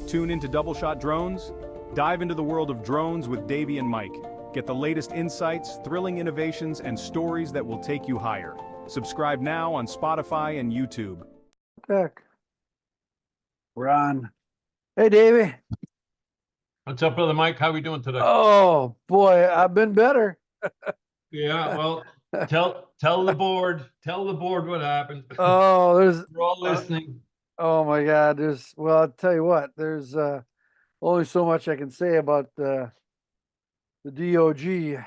Tune into Double Shot Drones. Dive into the world of drones with Davey and Mike. Get the latest insights, thrilling innovations, and stories that will take you higher. Subscribe now on Spotify and YouTube. Heck. We're on. Hey, Davey. What's up, brother Mike? How are we doing today? Oh, boy, I've been better. Yeah, well, tell the board what happened. Oh, there's We're all listening. oh my God, well, I'll tell you what, there's only so much I can say about the DOG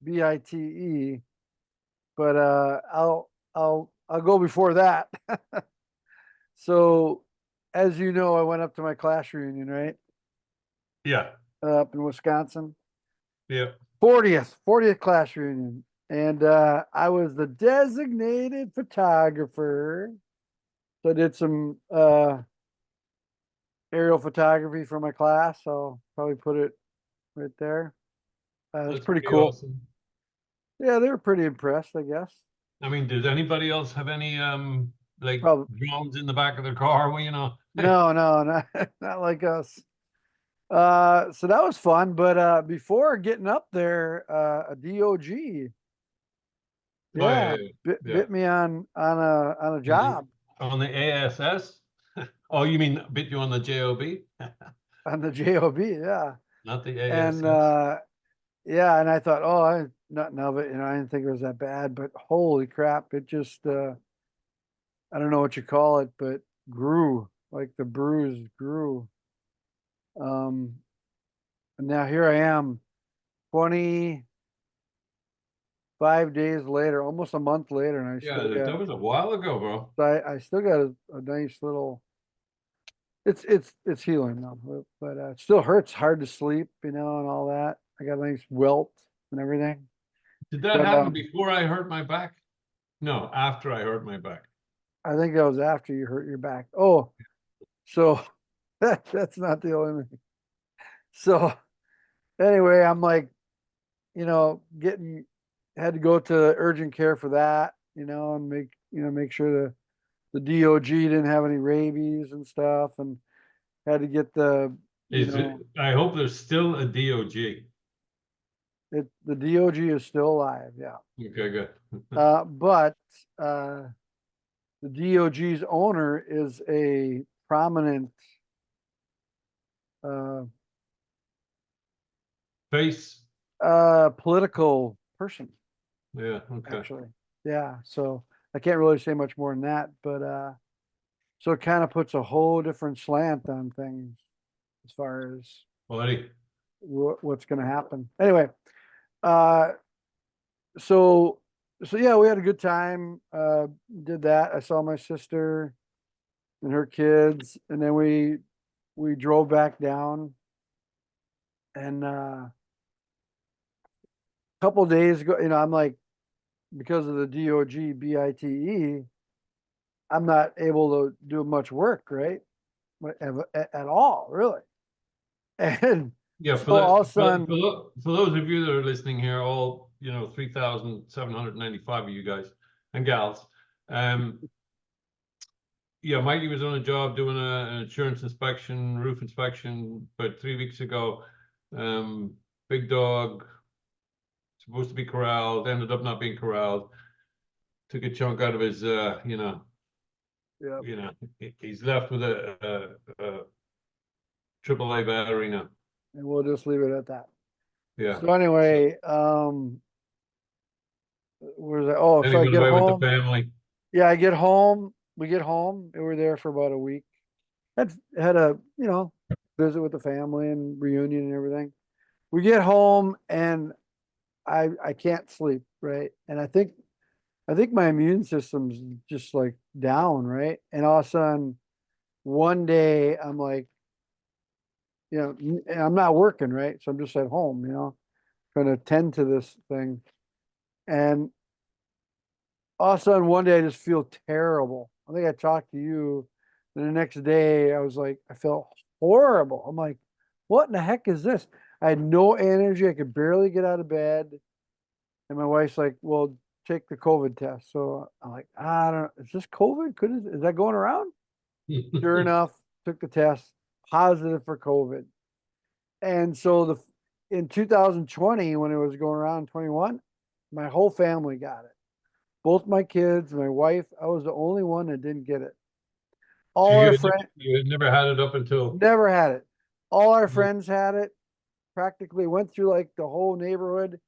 BITE, but I'll go before that. So, as you know, I went up to my class reunion, right? Yeah, Up in Wisconsin. yeah. 40th class reunion. And I was the designated photographer. So I did some aerial photography for my class. So I'll probably put it right there. It's That's pretty cool. Awesome. Yeah, they were pretty impressed, I guess. I mean, does anybody else have any like Probably. drones in the back of their car? Well, No, not like us. So that was fun. But before getting up there, a DOG, yeah. bit me on a job. On the ASS? Oh, you mean bit you on the JOB? On the JOB, yeah. Not the ASS. And yeah, and I thought, oh, nothing of it, I didn't think it was that bad, but holy crap, it just I don't know what you call it, but grew, like the bruise grew. And now here I am 25 days later, almost a month later, and I still that was a while ago, bro. I still got a nice little. It's healing now, but it still hurts. Hard to sleep, and all that. I got a nice welt and everything. Did that happen before I hurt my back? No, after I hurt my back. I think that was after you hurt your back. Oh, so that's not the only thing. So anyway, I'm like, had to go to urgent care for that, and make sure the DOG didn't have any rabies and stuff, and had to get I hope there's still a DOG. The DOG is still alive, yeah. Okay, good. But the DOG's owner is a prominent Face. political person. Yeah, okay. Actually, yeah. So I can't really say much more than that, but so it kind of puts a whole different slant on things as far as what's going to happen. Anyway, so yeah, we had a good time. Did that. I saw my sister and her kids, and then we drove back down, and a couple of days ago, I'm like, because of the DOG BITE, I'm not able to do much work, right? At all, really. And yeah, so all of a sudden, for those of you that are listening here, all 3,795 of you guys and gals, yeah, Mikey was on a job doing an insurance inspection, roof inspection, about 3 weeks ago. Big dog, supposed to be corralled, ended up not being corralled. Took a chunk out of his, he's left with a AAA battery now. And we'll just leave it at that. Yeah. So anyway, where's that? Oh, so I get home. With the family. Yeah, I get home. We get home. We were there for about a week. Had a visit with the family and reunion and everything. We get home and I can't sleep, right? And I think my immune system's just like down, right? And all of a sudden, one day I'm like, I'm not working, right? So I'm just at home, trying to tend to this thing. And all of a sudden, one day I just feel terrible. I think I talked to you, and the next day I was like, I felt horrible. I'm like, what in the heck is this? I had no energy. I could barely get out of bed. And my wife's like, well, take the COVID test. So I'm like, I don't know. Is this COVID? Is that going around? Sure enough, took the test, positive for COVID. And so in 2020, when it was going around 21, my whole family got it. Both my kids, my wife, I was the only one that didn't get it. So All our friends you had never had it up until. never had it. All our Mhm. friends had it. Practically went through like the whole neighborhood.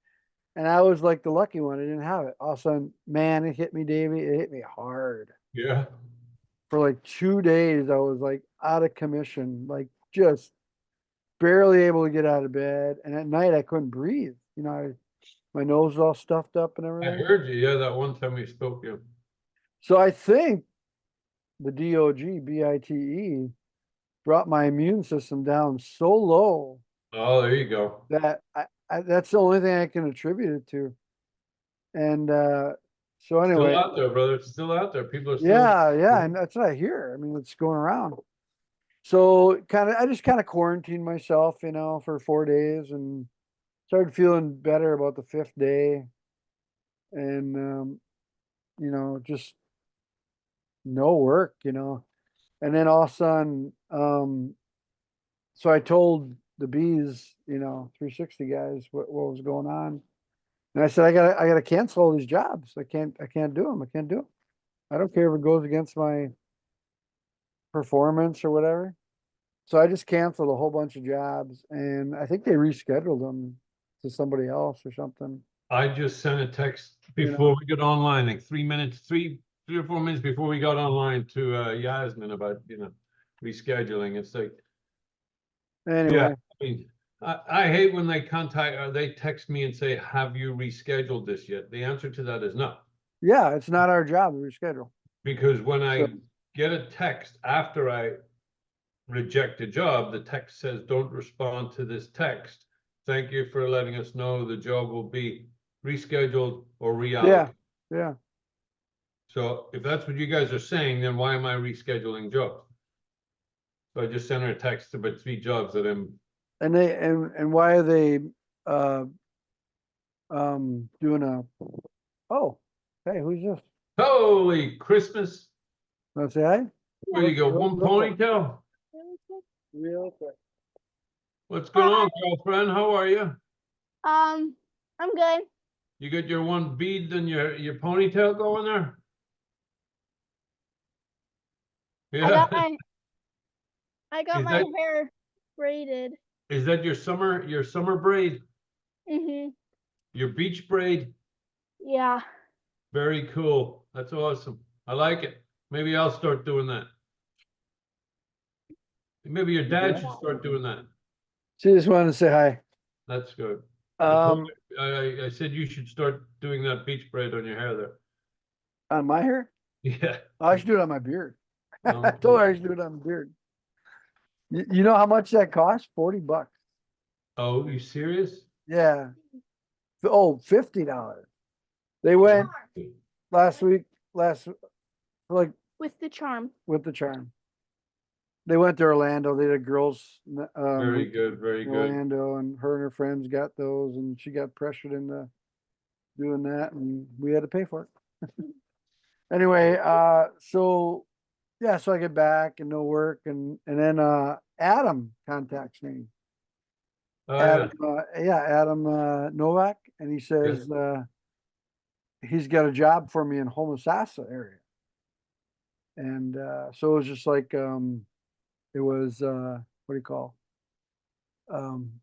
And I was like the lucky one. I didn't have it. All of a sudden, man, it hit me, Davey. It hit me hard. Yeah. For like 2 days, I was like out of commission, like just barely able to get out of bed. And at night, I couldn't breathe. You know, my nose was all stuffed up and I everything. heard you. Yeah, that one time we spoke. Yeah. So I think the BITE brought my immune system down so low Oh, there you go. that that's the only thing I can attribute it to. And so anyway, Still out there, brother. It's still out there. People are still. yeah, and that's what I hear. I mean, it's going around. So I just kind of quarantined myself, you know, for 4 days and started feeling better about the 5th day. And you know, just no work, you know. And then all of a sudden, so I told the bees, you know, 360 guys what was going on. And I said, I gotta cancel all these jobs. I can't do them. I can't do them. I don't care if it goes against my performance or whatever. So I just canceled a whole bunch of jobs, and I think they rescheduled them to somebody else or something. I just sent a text You know. before we got online, like 3 minutes, three or 4 minutes before we got online to Yasmin about, you know, rescheduling. It's like, Anyway, yeah, I mean, I hate when they contact or they text me and say, have you rescheduled this yet? The answer to that is no. yeah, it's not our job to reschedule. Because when I So- get a text after I reject a job, the text says, don't respond to this text. Thank you for letting us know the job will be rescheduled or reallocated. Yeah. So if that's what you guys are saying, then why am I rescheduling jobs? So I just sent her a text about 3 jobs that I'm. And why are they doing oh, hey, who's this? Holy Christmas! Wanna say hi? Where you go? One ponytail. Real quick. What's going on, girlfriend? How are you? I'm good. You got your one bead and your ponytail going there? Yeah. I got Is my that- hair braided. Is that your summer braid? Mm-hmm. Your beach braid? Yeah. Very cool. That's awesome. I like it. Maybe I'll start doing that. Maybe your dad should start doing that. She just wanted to say hi. That's good. Um, I said you should start doing that beach braid on your hair there. on my hair? Yeah. Oh, I should do it on my beard. Oh, I told her I should do it on the beard. You know how much that costs? $40. Oh, you serious? Yeah. Oh, $50. They went last week, like With the charm. with the charm. They went to Orlando. They did girls Very week good, very in good. Orlando, and her and her friends got those, and she got pressured into doing that, and we had to pay for it. Anyway, so yeah, so I get back and no work, and then Adam contacts me. Oh, yeah. Adam Novak, and he says he's got a job for me in Homosassa area. And so it was just like it was what do you call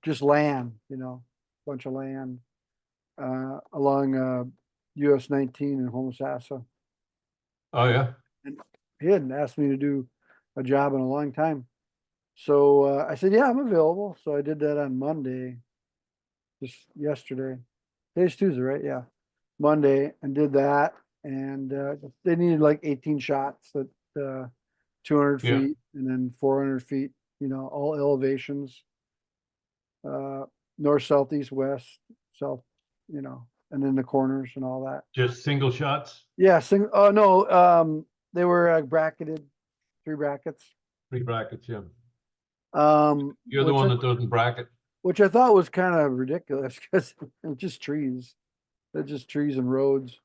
just land, you know, bunch of land along US 19 in Homosassa. Oh, yeah. He hadn't asked me to do a job in a long time. So I said, yeah, I'm available. So I did that on Monday, just yesterday. Today's Tuesday, right? Yeah. Monday, and did that. And they needed like 18 shots at 200 Yeah. feet and then 400 feet, you know, all elevations, north, south, east, west, south, you know, and then the corners and all that. Just single shots? Yeah. Oh, no. They were bracketed, 3 brackets. 3 brackets, yeah. You're the which one I- that doesn't bracket. Which I thought was kind of ridiculous because it's just trees. They're just trees and roads.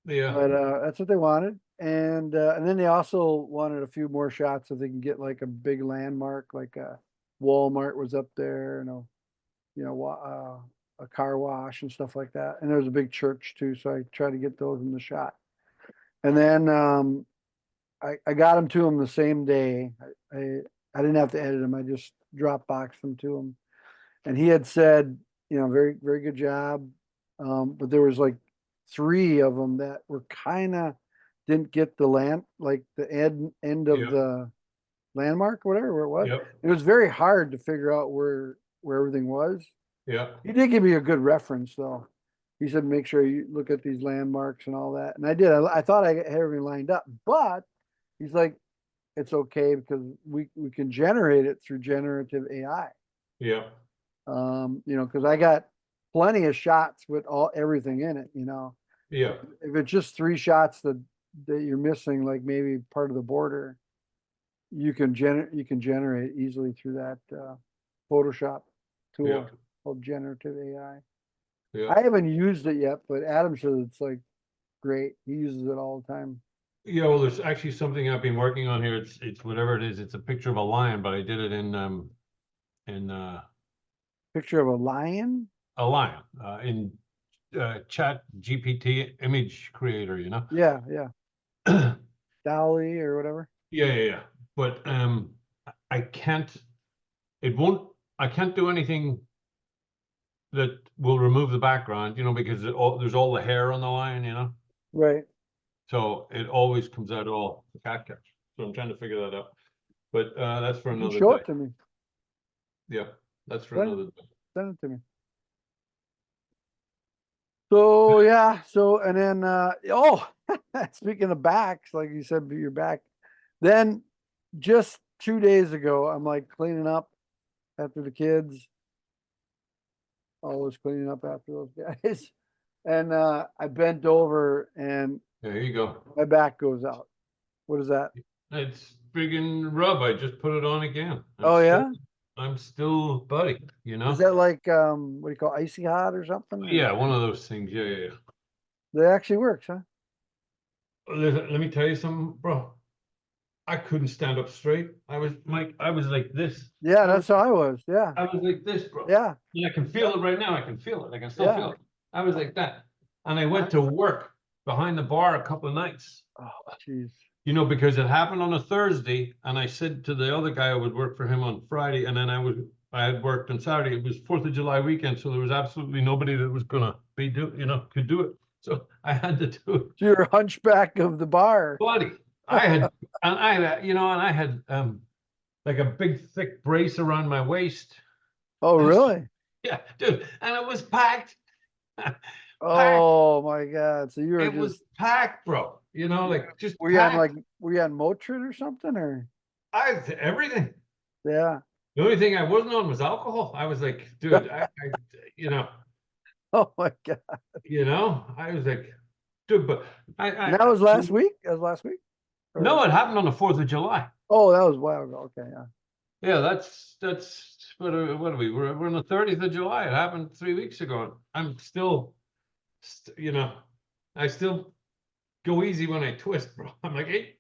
Yeah. But that's what they wanted. and then they also wanted a few more shots if they can get like a big landmark, like a Walmart was up there, a car wash and stuff like that. And there was a big church too, so I tried to get those in the shot. And then I got them to him the same day. I didn't have to edit them. I just Dropboxed them to him, and he had said, very very good job. But there was like 3 of them that were kind of didn't get the like the end of Yeah. the landmark, whatever where it was. Yep. It was very hard to figure out where everything was. Yeah. He did give me a good reference though. He said, make sure you look at these landmarks and all that. And I did. I thought I had everything lined up, but he's like, it's okay because we can generate it through generative AI. Yeah. Because I got plenty of shots with everything in it, Yeah. If it's just 3 shots that you're missing, like maybe part of the border, you can generate easily through that Photoshop tool Yeah. called generative AI. Yeah. I haven't used it yet, but Adam says it's like great. He uses it all the time. Yeah, well, there's actually something I've been working on here. It's whatever it is. It's a picture of a lion, but I did it in Picture of a lion? a lion in Chat GPT image creator, Yeah, yeah. yeah, Dolly or whatever. yeah. But I can't I can't do anything that will remove the background, because there's all the hair on the lion, Right. so it always comes out all cat catch. So I'm trying to figure that out. But that's for You can another show day. it to me. Yeah, that's for Right. another day. Send it to me. So yeah, and then speaking of backs, like you said, your back. Then just 2 days ago, I'm like cleaning up after the kids. Always cleaning up after those guys. And I bent over and There you go. my back goes out. What is that? It's friggin' rub. I just put it on again. Oh yeah? I'm still buddy, Is that like what do you call icy hot or something? Or- Yeah, one of those things. Yeah. That actually works, huh? Listen, let me tell you something, bro. I couldn't stand up straight. I was like this. Yeah, that's how I was. Yeah. I was like this, bro. Yeah. And I can feel it right now. I can feel it. I can still Yeah. feel it. I was like that. And I went to work behind the bar a couple of nights. Oh, jeez. Because it happened on a Thursday, and I said to the other guy I would work for him on Friday, and then I had worked on Saturday. It was 4th of July weekend, so there was absolutely nobody that was gonna could do it. So I had to do it. So you're a hunchback of the bar. Buddy, I had like a big thick brace around my waist. Oh, really? Yeah, dude, and it was packed. Oh my God. So you were It was packed, bro. Like just were you on packed. were you on Motrin or something or? Everything. Yeah. The only thing I wasn't on was alcohol. I was like, dude, Oh my God. I was like, dude, but And that was last week? That was last week? Or- No, it happened on the 4th of July. Oh, that was a while ago. Okay, yeah. Yeah, that's what are we? We're on the 30th of July. It happened 3 weeks ago. I'm still, I still go easy when I twist, bro. I'm like, hey,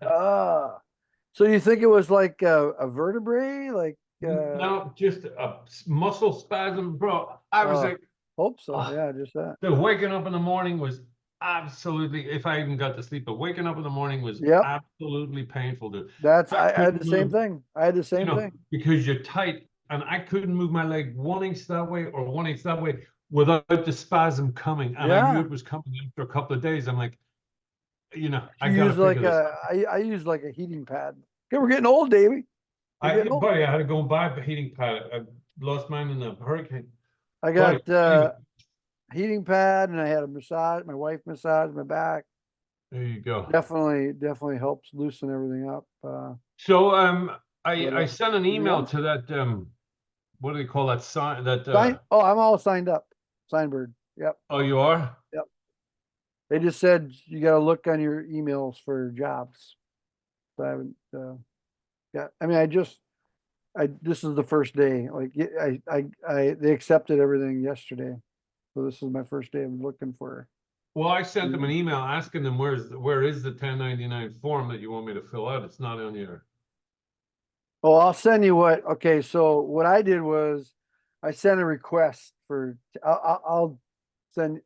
So you think it was like a vertebrae? Like no, just a muscle spasm, bro. I was like, hope so. Yeah, just that. the waking up in the morning was absolutely, if I even got to sleep, but waking up in the morning was Yep. absolutely painful, dude. I had the same thing. I had the same thing. Because you're tight, and I couldn't move my leg 1 inch that way or 1 inch that way without the spasm coming. And I knew it was coming after a couple of days. I'm like, I use gotta like figure this out. I use like a heating pad. Okay, we're getting old, Davey. Buddy, I had to go and buy a heating pad. I lost mine in the hurricane. I got Anyway. heating pad, and I had a massage. My wife massaged my back. There you go. Definitely helps loosen everything up. So I sent an email to that what do they call that sign that Oh, I'm all signed up. Signbird. Yep. Oh, you are? Yep. They just said you got to look on your emails for jobs. So I haven't. Yeah. I mean, this is the first day. Like they accepted everything yesterday, so this is my first day of looking for Well, I sent them an email asking them where is the 1099 form that you want me to fill out? It's not on your. Oh, I'll send you what, okay, so what I did was I sent a request for, I'll send,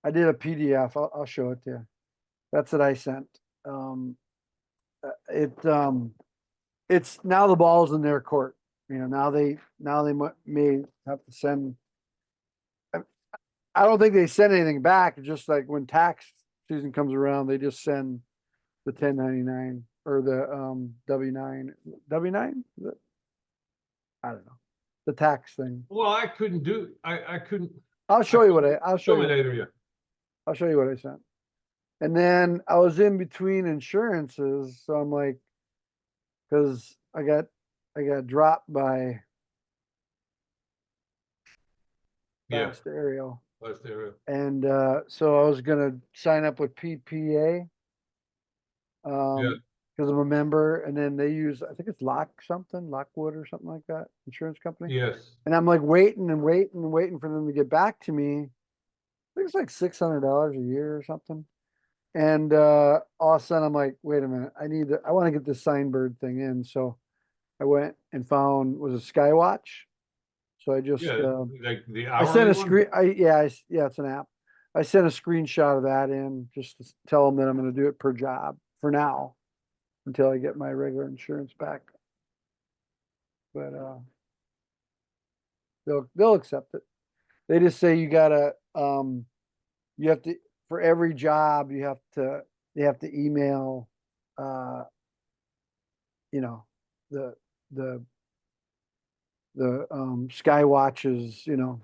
I did a PDF. I'll show it to you. That's what I sent. It's now the ball's in their court. You know, now they may have to send. I don't think they send anything back. Just like when tax season comes around, they just send the 1099 or the W9. W9? I don't know. The tax thing. Well, I couldn't do. I couldn't. I'll show you what I'll show Show me you. later. Yeah. I'll show you what I sent. And then I was in between insurances, so I'm like, because I got dropped by Yeah. last aerial. Last area. And so I was gonna sign up with PPA. Yeah. Because I'm a member, and then they use, I think it's Lockwood or something like that, insurance company. Yes. And I'm like waiting and waiting and waiting for them to get back to me. I think it's like $600 a year or something. And all of a sudden I'm like, wait a minute, I want to get this Signbird thing in. So I went and found, was it Skywatch? So I just, Yeah. Like the I sent hourly a one? screen, yeah, it's an app. I sent a screenshot of that in just to tell them that I'm going to do it per job for now until I get my regular insurance back. But they'll accept it. They just say you gotta you have to, for every job they have to email you know the Skywatches,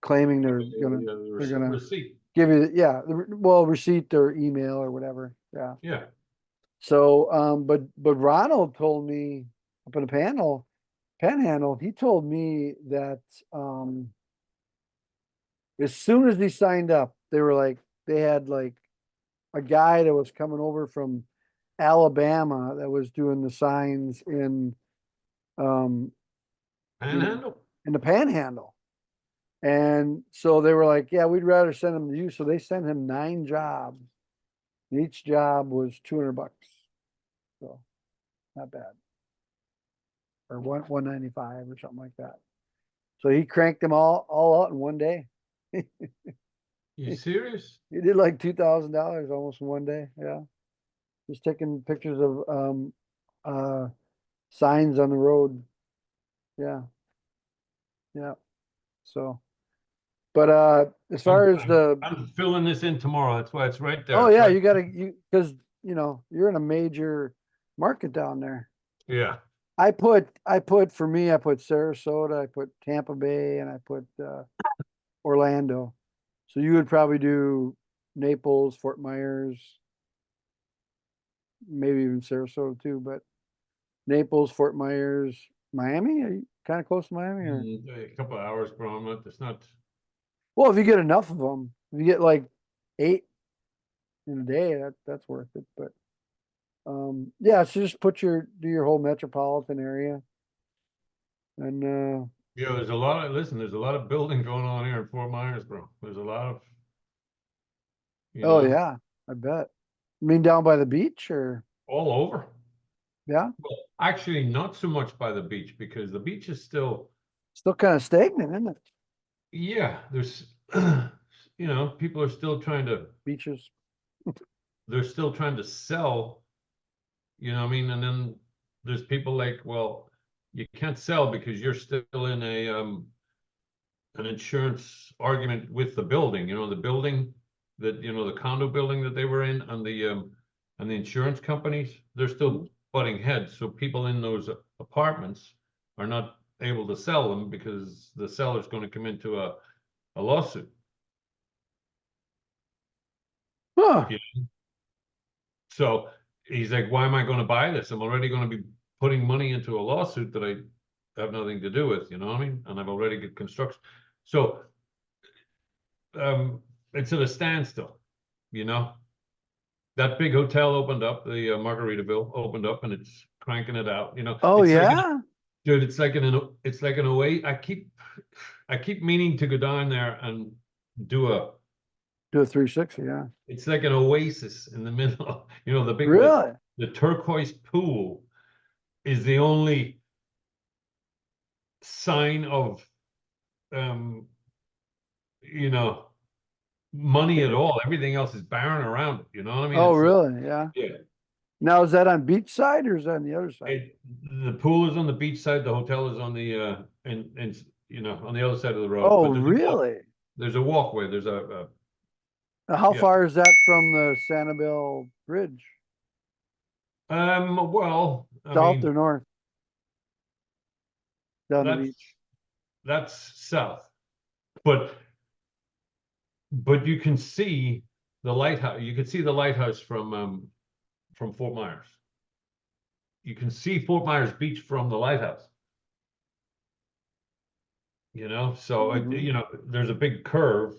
claiming they're gonna Yeah, the they're gonna receipt. give you receipt or email or whatever. Yeah. Yeah. So but Ronald told me up in the Panhandle, he told me that as soon as he signed up, they had like a guy that was coming over from Alabama that was doing the signs in Panhandle. in the Panhandle. And so they were like, yeah, we'd rather send him to you. So they sent him 9 jobs. Each job was $200. So not bad. Or 195 or something like that. So he cranked them all out in one day. You serious? He did like $2,000 almost in one day. Yeah. Just taking pictures of signs on the road. Yeah. Yeah. So, but as far as I'm filling this in tomorrow. That's why it's right there. oh It's yeah, right- because you're in a major market down there. Yeah. I put Sarasota, I put Tampa Bay, and I put Orlando. So you would probably do Naples, Fort Myers, maybe even Sarasota too, but Naples, Fort Myers, Miami. Are you kind of close to Miami? Or? A couple of hours, bro. It's not. Well, if you get enough of them, if you get like 8 in a day, that's worth it. But yeah, so just do your whole metropolitan area, and Yeah, there's a lot of building going on here in Fort Myers, bro. There's a lot of. oh yeah, I bet. I mean, down by the beach, or All over. yeah, Well, actually, not so much by the beach because the beach is still. still kind of stagnant, isn't it? Yeah, there's. People are still trying to. Beaches. They're still trying to sell. You know what I mean? And then there's people like, well, you can't sell because you're still in an insurance argument with the building. The building that the condo building that they were in, and the insurance companies, they're still butting heads. So people in those apartments are not able to sell them because the seller's going to come into a lawsuit. Huh. So he's like, why am I going to buy this? I'm already going to be putting money into a lawsuit that I have nothing to do with, you know what I mean? And I've already got construction. So it's at a standstill, That big hotel opened up, the Margaritaville opened up, and it's cranking it out, Oh It's like yeah. dude, it's like an away. I keep meaning to go down there and do Do a 360, yeah. It's like an oasis in the middle. You know, the big Really? the turquoise pool is the only sign of you know, money at all. Everything else is barren around it. You know what I mean? Oh, It's really? Yeah. yeah. Now, is that on beach side or is that on the other side? The pool is on the beach side. The hotel is on the and you know, on the other side of the road. Oh, But really? there's a walkway. There's Now, how yeah. far is that from the Sanibel Bridge? Well, I South mean, or north? Down the that's beach. that's south, but you can see the lighthouse. You can see the lighthouse from Fort Myers. You can see Fort Myers Beach from the lighthouse. You know, so Mhm. you know, there's a big curve,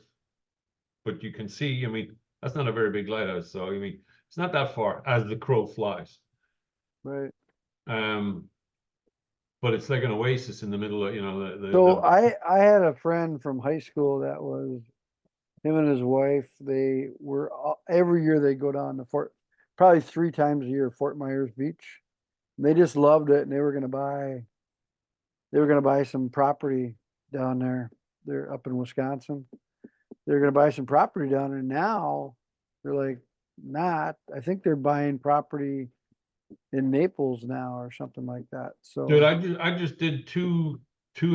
but you can see. I mean, that's not a very big lighthouse, so I mean, it's not that far as the crow flies. Right. Um, but it's like an oasis in the middle of, you know, So I had a friend from high school that was him and his wife. They were every year they go down to probably 3 times a year, Fort Myers Beach. And they just loved it, and they were gonna buy some property down there. They're up in Wisconsin. They're gonna buy some property down there. Now they're like not. I think they're buying property in Naples now or something like that. So dude, I just did two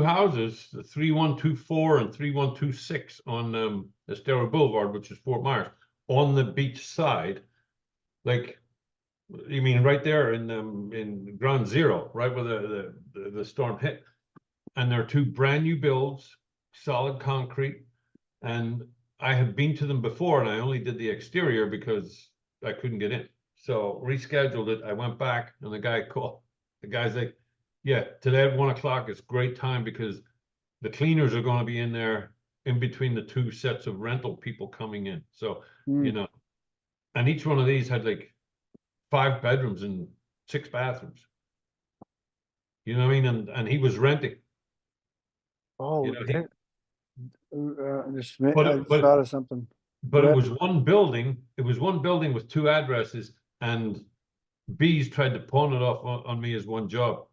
houses, the 3124 and 3126 on Estero Boulevard, which is Fort Myers, on the beach side. Like, you mean right there in ground zero, right where the storm hit. And they're two brand new builds, solid concrete. And I had been to them before, and I only did the exterior because I couldn't get in. So rescheduled it. I went back, and the guy called. The guy's like, "Yeah, today at 1 o'clock is great time because the cleaners are going to be in there in between the two sets of rental people coming in." So you know, and each one of these had like 5 bedrooms and 6 bathrooms. You know what I mean? And he was renting. You know, he I just but thought of something. but Go it ahead. was one building. It was one building with 2 addresses, and bees tried to pawn it off on me as one job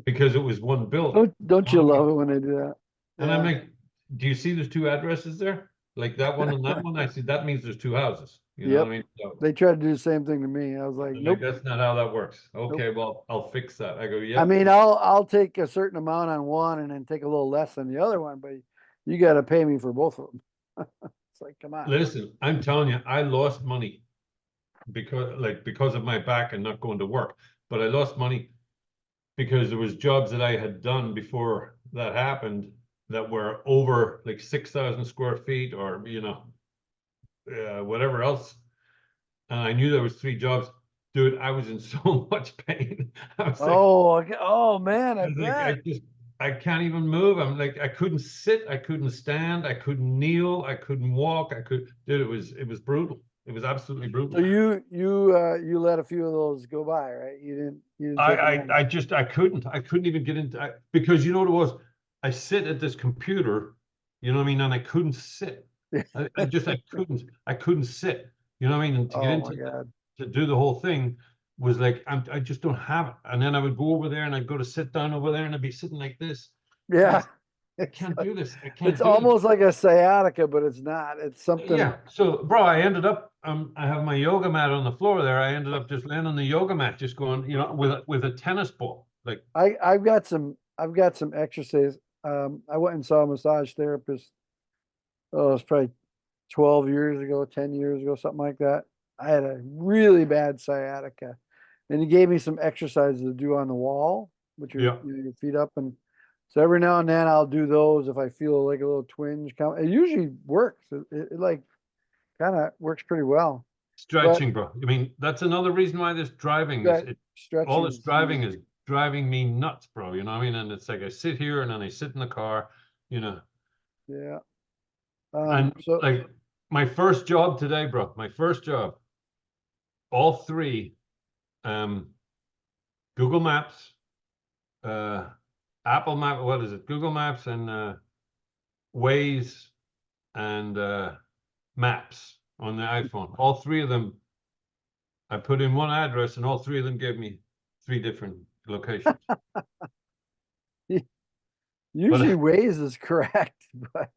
because it was one building. Don't you love it when they do that? And I'm Yeah. like, do you see there's 2 addresses there? Like that one and that one? I said, that means there's 2 houses. You know Yep. what I mean? So They tried to do the same thing to me. I was like, I'm like, nope. that's not how that works. Nope. Okay, well, I'll fix that. I go, I yep. mean, I'll take a certain amount on one and then take a little less than the other one, but you got to pay me for both of them. It's like, come on. Listen, I'm telling you, I lost money because of my back and not going to work. But I lost money because there was jobs that I had done before that happened that were over like 6,000 square feet or, you know, whatever else. And I knew there was 3 jobs. Dude, I was in so much pain. I was like, Oh man, I I was like, bet. I can't even move. I'm like, I couldn't sit, I couldn't stand, I couldn't kneel, I couldn't walk. Dude, it was brutal. It was absolutely brutal. So you let a few of those go by, right? You didn't take them home. I couldn't even get into because you know what it was? I sit at this computer, you know what I mean, and I couldn't sit. I couldn't sit. You know what I mean? And to get Oh my into God. to do the whole thing was like I just don't have it. And then I would go over there and I'd go to sit down over there and I'd be sitting like this. Yeah. I can't do this. I can't It's do this. almost like a sciatica, but it's not. It's something. Yeah. So, bro, I ended up. I have my yoga mat on the floor there. I ended up just laying on the yoga mat, just going, you know, with a tennis ball. Like, I've got some exercise. I went and saw a massage therapist. Oh, it's probably 12 years ago, 10 years ago, something like that. I had a really bad sciatica, and he gave me some exercises to do on the wall, which yeah. your feet up, and so every now and then I'll do those if I feel like a little twinge. It usually works. It like kind of works pretty well. But Stretching, bro. I mean, that's another reason why this driving is all stretching this is driving huge. is driving me nuts, bro. You know what I mean? And it's like I sit here and then I sit in the car, you know. Yeah. And So like my first job today, bro, my first job, all 3, Google Maps, Apple Map, what is it? Google Maps and Waze and maps on the iPhone. All three of them, I put in one address, and all three of them gave me 3 different locations. Usually Waze is correct, but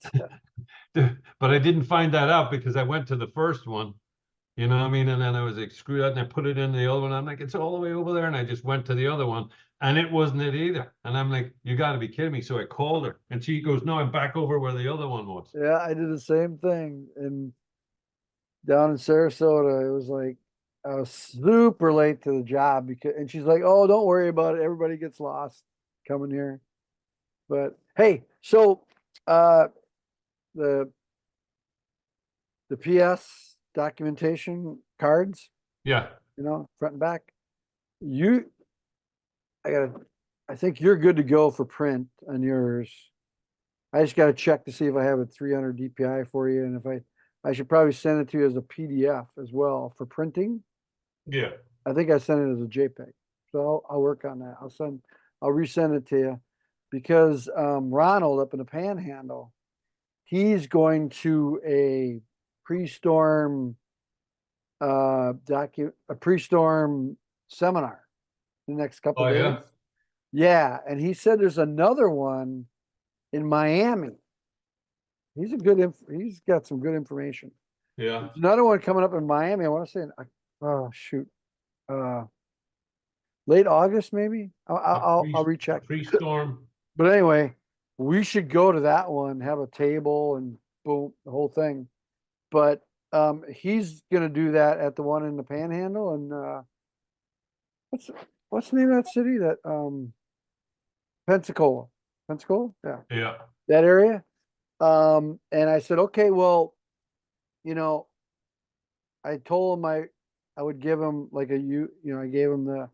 But I didn't find that out because I went to the first one, you know what I mean? And then I was like, screw that, and I put it in the other one. I'm like, it's all the way over there. And I just went to the other one, and it wasn't it either. And I'm like, you got to be kidding me. So I called her, and she goes, no, I'm back over where the other one was. yeah, I did the same thing. And down in Sarasota, it was like I was super late to the job because, and she's like, "Oh, don't worry about it. Everybody gets lost coming here." But hey, so uh, the PS documentation cards, Yeah. you know, front and back. You, I think you're good to go for print on yours. I just got to check to see if I have a 300 DPI for you, and if I should probably send it to you as a PDF as well for printing. Yeah. I think I sent it as a JPEG, so I'll work on that. I'll resend it to you because Ronald up in the Panhandle, he's going to a pre-storm a pre-storm seminar the next couple Oh, days. yeah? Yeah, and he said there's another one in Miami. He's got some good information. Yeah. There's another one coming up in Miami. I want to say, oh shoot, late August maybe. I'll recheck. Pre-storm. But anyway, we should go to that one, have a table, and boom, the whole thing. But he's gonna do that at the one in the Panhandle, and what's the name of that city? That Pensacola, yeah, Yeah. that area. And I said, okay, well, you know, I told him I would give him like I gave him the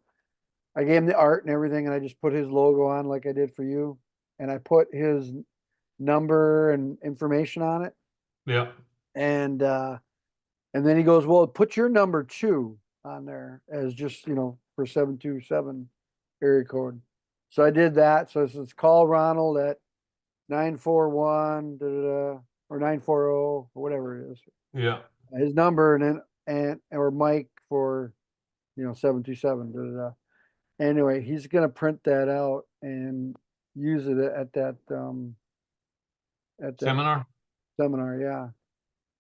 art and everything, and I just put his logo on like I did for you, and I put his number and information on it, Yeah. and then he goes, well, put your number 2 on there as just, for 727 area code. So I did that. So it's call Ronald at 941 or 940 or whatever it is. Yeah. His number, and then or Mike for 727. Anyway, he's gonna print that out and use it at that Seminar. seminar. Yeah.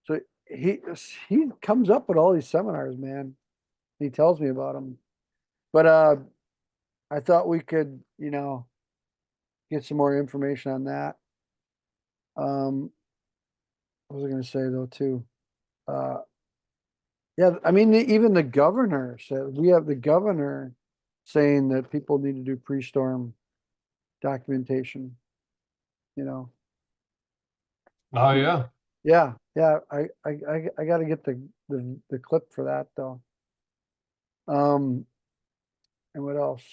So he comes up with all these seminars, man. He tells me about them. But I thought we could, get some more information on that. What was I gonna say though too? Yeah, I mean, even the governor said, we have the governor saying that people need to do pre-storm documentation, Oh, yeah. Yeah, I gotta get the clip for that though. And what else?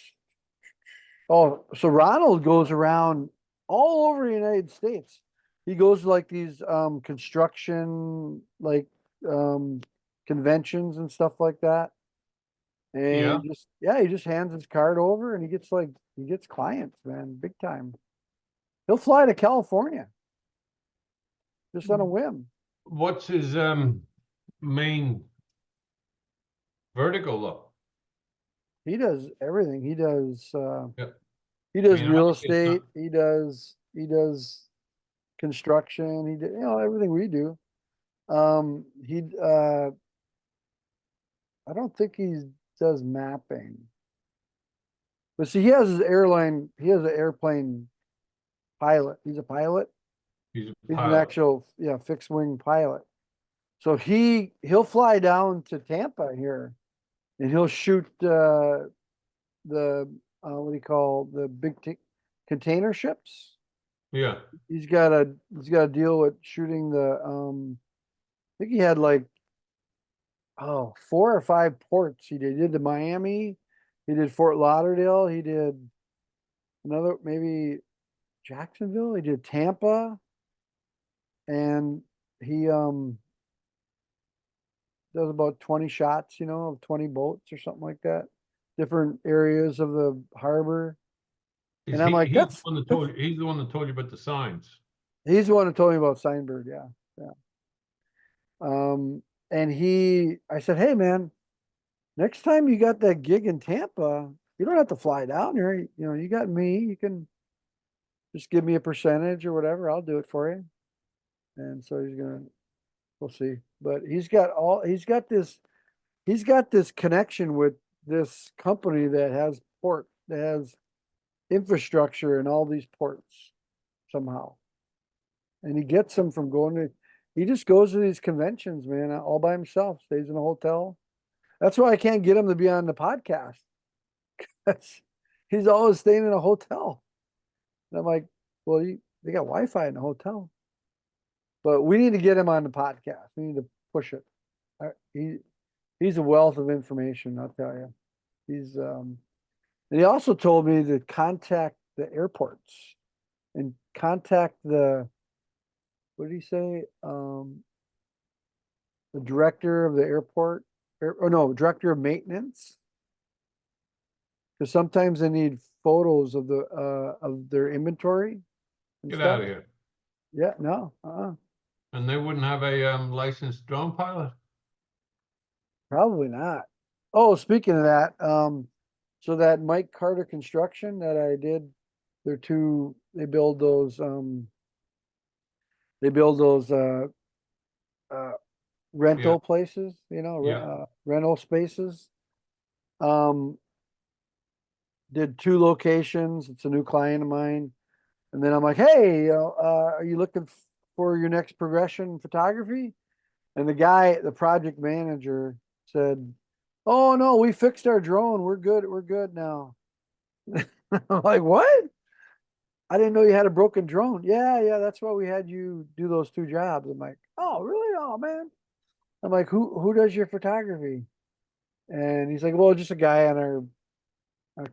Oh, so Ronald goes around all over the United States. He goes to like these construction conventions and stuff like that. And he just hands his card over, and he gets clients, man, big time. He'll fly to California just on a whim. What's his main vertical though? He does everything. He does Yeah. he does I mean, real obviously it's estate. He does construction. He did, everything we do. He I don't think he does mapping. But see, he has an airplane pilot. He's a pilot. He's a He's an pilot. actual, fixed wing pilot. So he'll fly down to Tampa here, and he'll shoot the what do you call the big container ships. Yeah. He's got to deal with shooting the I think he had like 4 or 5 ports. He did the Miami, he did Fort Lauderdale, he did another maybe Jacksonville, he did Tampa, and he does about 20 shots, of 20 boats or something like that. Different areas of the harbor. And I'm like, he's the one that told you about the signs. He's the one who told me about Signbird, yeah. And I said, hey man, next time you got that gig in Tampa, you don't have to fly down here. You know, you got me, you can just give me a percentage or whatever. I'll do it for you. And so we'll see. But he's got this connection with this company that has infrastructure in all these ports somehow. And he gets them from he just goes to these conventions, man, all by himself, stays in a hotel. That's why I can't get him to be on the podcast. He's always staying in a hotel. And I'm like, well, they got Wi-Fi in the hotel. But we need to get him on the podcast. We need to push it. He's a wealth of information, I'll tell you. And he also told me to contact the airports and contact what did he say? The director of the airport, director of maintenance. Because sometimes they need photos of their inventory and Get stuff. out of here. Yeah, no, And they wouldn't have a licensed drone pilot? probably not. Oh, speaking of that, so that Mike Carter construction that I did, they build those rental places, Yeah. rental spaces. Did 2 locations. It's a new client of mine. And then I'm like, hey, are you looking for your next progression in photography? And the project manager said, oh no, we fixed our drone. We're good now. I'm like, what? I didn't know you had a broken drone. Yeah, that's why we had you do those 2 jobs. I'm like, oh, really? Oh man. I'm like, who does your photography? And he's like, well, just a guy on our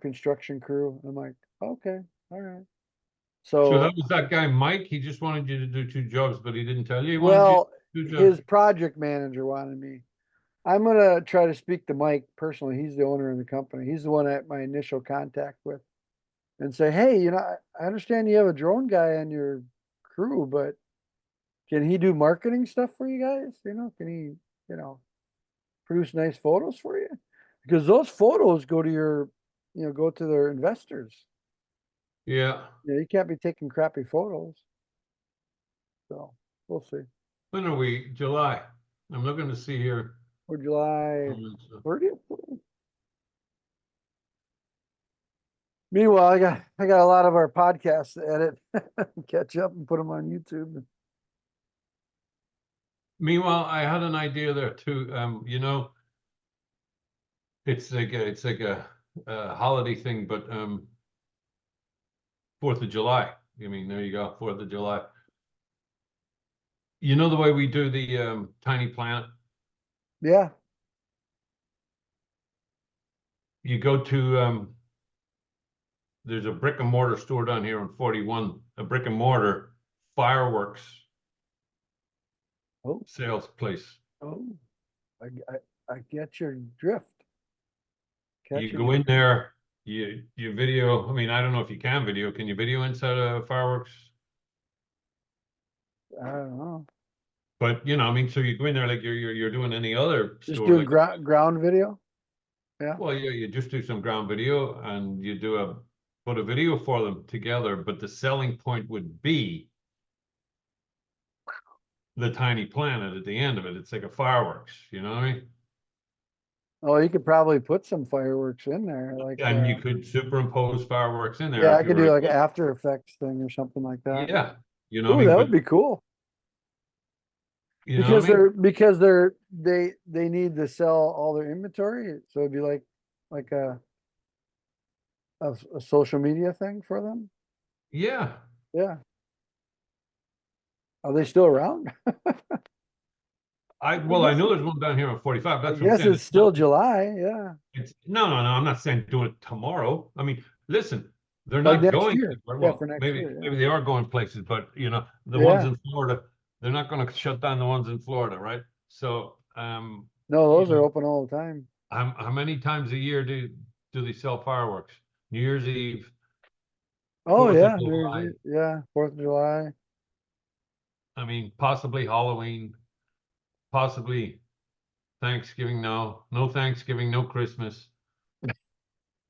construction crew. I'm like, okay, all right. So So that was that guy, Mike. He just wanted you to do 2 jobs, but he didn't tell you he wanted well, you to do 2 jobs. his project manager wanted me. I'm gonna try to speak to Mike personally. He's the owner of the company. He's the one at my initial contact with, and say, hey, I understand you have a drone guy on your crew, but can he do marketing stuff for you guys? Can he, produce nice photos for you? Because those photos go to their investors. Yeah. You can't be taking crappy photos. So we'll see. When are we? July. I'm looking to see here. Or July 30th. Meanwhile, I got a lot of our podcasts to edit, catch up, and put them on YouTube. Meanwhile, I had an idea there too. It's like a holiday thing, but 4th of July. I mean, there you go, 4th of July. You know the way we do the Tiny Planet? Yeah. You go to there's a brick and mortar store down here on 41, a brick and mortar fireworks sales place. Oh, I get your drift. You go in there, you video. I mean, I don't know if you can video. Can you video inside of fireworks? I don't know. But I mean, so you go in there like you're doing any other Just store. doing Like, ground video. Yeah. well, yeah, you just do some ground video and you put a video for them together. But the selling point would be the Tiny Planet at the end of it. It's like a fireworks. You know what I mean? Oh, you could probably put some fireworks in there, And you could superimpose fireworks in there. Yeah, if I you could were do to like get- an After Effects thing or something like that. Yeah, you know what I Ooh, mean? that But would be cool. you know what I mean? Because they need to sell all their inventory, so it'd be like a social media thing for them. Yeah. Yeah. Are they still around? I know there's one down here on 45. I That's what I'm guess saying. it's still July. Yeah. No. I'm not saying do it tomorrow. I mean, listen, they're Like not next going year. anywhere. Yeah, Well, for next maybe year. Yeah. maybe they are going places, but the ones Yeah. in Florida, they're not going to shut down the ones in Florida, right? So, No, those are open all the time. how many times a year do they sell fireworks? New Year's Eve, Oh 4th of yeah, July. yeah, 4th of July. I mean, possibly Halloween, possibly Thanksgiving. No Thanksgiving, no Christmas.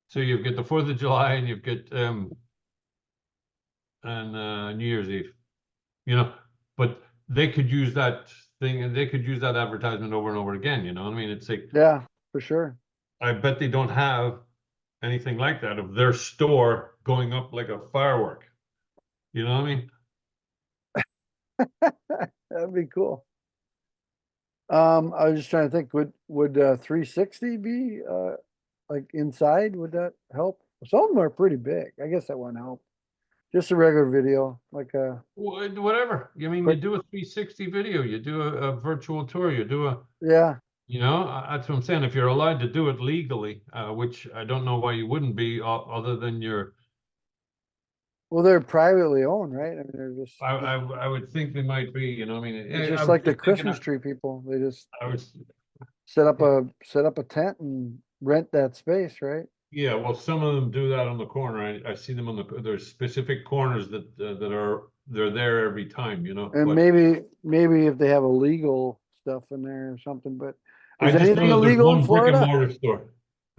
So you've got the 4th of July and you've got New Year's Eve, you know, but they could use that thing and they could use that advertisement over and over again, you know what I mean? It's like, Yeah, for sure. I bet they don't have anything like that of their store going up like a firework. You know what I mean? That'd be cool. I was just trying to think, would 360 be like inside? Would that help? Some of them are pretty big. I guess that wouldn't help. Just a regular video, like Whatever. I mean, you do a 360 video, you do a virtual tour, you do a, yeah. you know, that's what I'm saying. If you're allowed to do it legally, which I don't know why you wouldn't be, other than your, Well, they're privately owned, right? I mean, they're just I would think they might be, you know, I mean, it's I just was like the just thinking Christmas tree people. They just I was, set up a tent and rent that space, right? yeah, well, some of them do that on the corner. I see them on there's specific corners they're there every time, you know. And But maybe if they have illegal stuff in there or something, but I is just anything know that there's illegal in one brick and Florida? mortar store.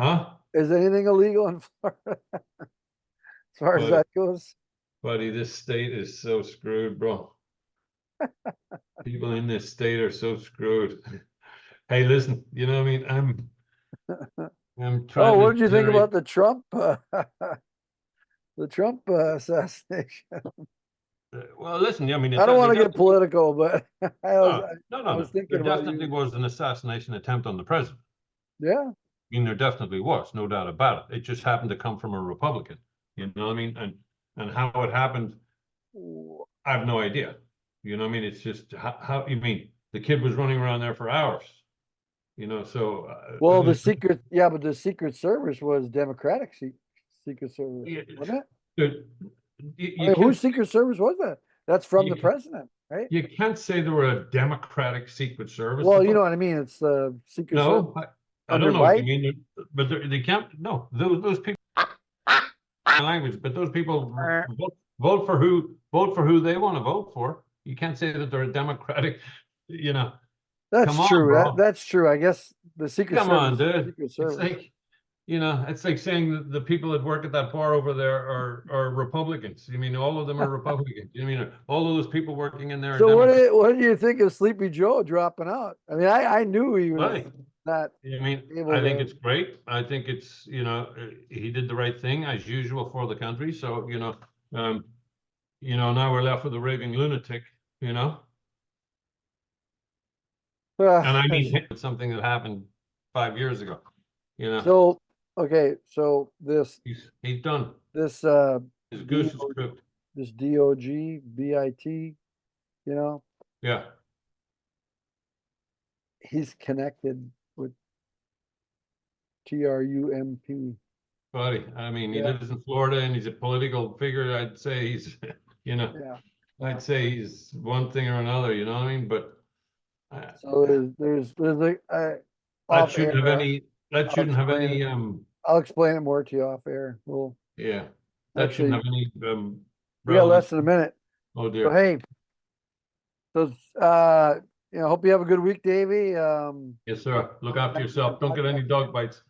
Huh? Is anything illegal in Florida? As far as But that goes? buddy, this state is so screwed, bro. People in this state are so screwed. Hey, listen, you know what I mean? I'm trying Oh, what to did you think generate. about the Trump the Trump assassination? Well, listen, I mean, I don't want to there get political, but I was no. thinking There about definitely you. was an assassination attempt on the president. Yeah. I mean, there definitely was, no doubt about it. It just happened to come from a Republican. You know what I mean? And how it happened, I have no idea. You know what I mean? It's just how you mean the kid was running around there for hours. You know, so Well, but the Secret Service was Democratic Secret Service, yeah, wasn't it? you, I you mean, can't whose Secret Service was that? That's from the you, president, right? you can't say they were a Democratic Secret Service. Well, you know what I mean. It's the Secret Service No, I under don't know what you Biden. mean, but they can't. No, those people. Language, but those people vote for who they want to vote for. You can't say that they're a Democratic. You know, That's come on, true. bro. That's true. I guess the Secret Come Service. on, dude. Secret It's Service. like, you know, it's like saying that the people that work at that bar over there are Republicans. You mean all of them are Republicans? You mean all of those people working in there are So Democrats? what do you think of Sleepy Joe dropping out? I mean, I knew he was Buddy, not I mean, able I think to. it's great. I think it's, you know, he did the right thing as usual for the country. So, now we're left with a raving lunatic, you know? And I mean, it's something that happened 5 years ago, you know? So okay, so this He's done. this His goose is cooked. this DOG BIT, you know, Yeah. he's connected with TRUMP. Buddy, I mean, he Yeah. lives in Florida and he's a political figure. I'd say he's, Yeah. I'd say he's one thing or another, you know what I mean? But So there's like that off shouldn't have air, any, that shouldn't have explain any, I'll explain it more to you off air. Well, yeah, that actually, shouldn't have any, we got less relevance. than a minute. Oh So dear. hey, so hope you have a good week, Davey. Yes, sir. Look after yourself. Don't get any dog bites.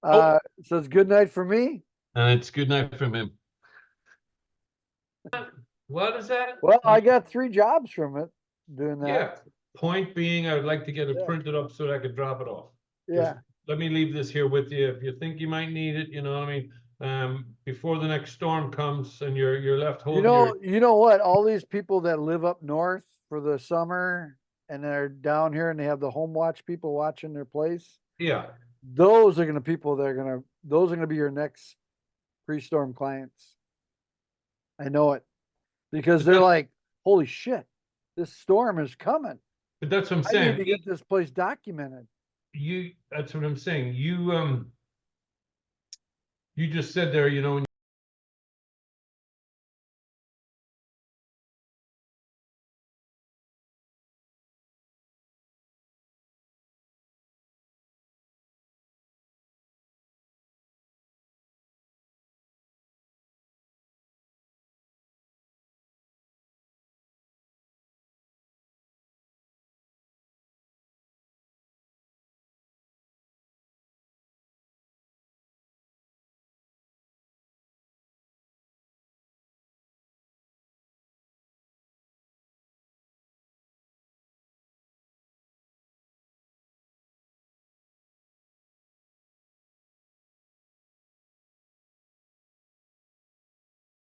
So it's good night for me. And it's good night from him. What is that? Well, I got 3 jobs from it doing that. Yeah. Point being, I would like to get it Yeah. printed up so that I could drop it off. Yeah. Let me leave this here with you. If you think you might need it, you know what I mean? Before the next storm comes and you're left holding You know what? All these people that live up north for the summer and they're down here and they have the home watch people watching their place. yeah. Those are gonna be your next pre-storm clients. I know it. Because they're like, holy shit, this storm is coming. But that's what I'm I saying. need to get this place documented. That's what I'm saying. You just said there,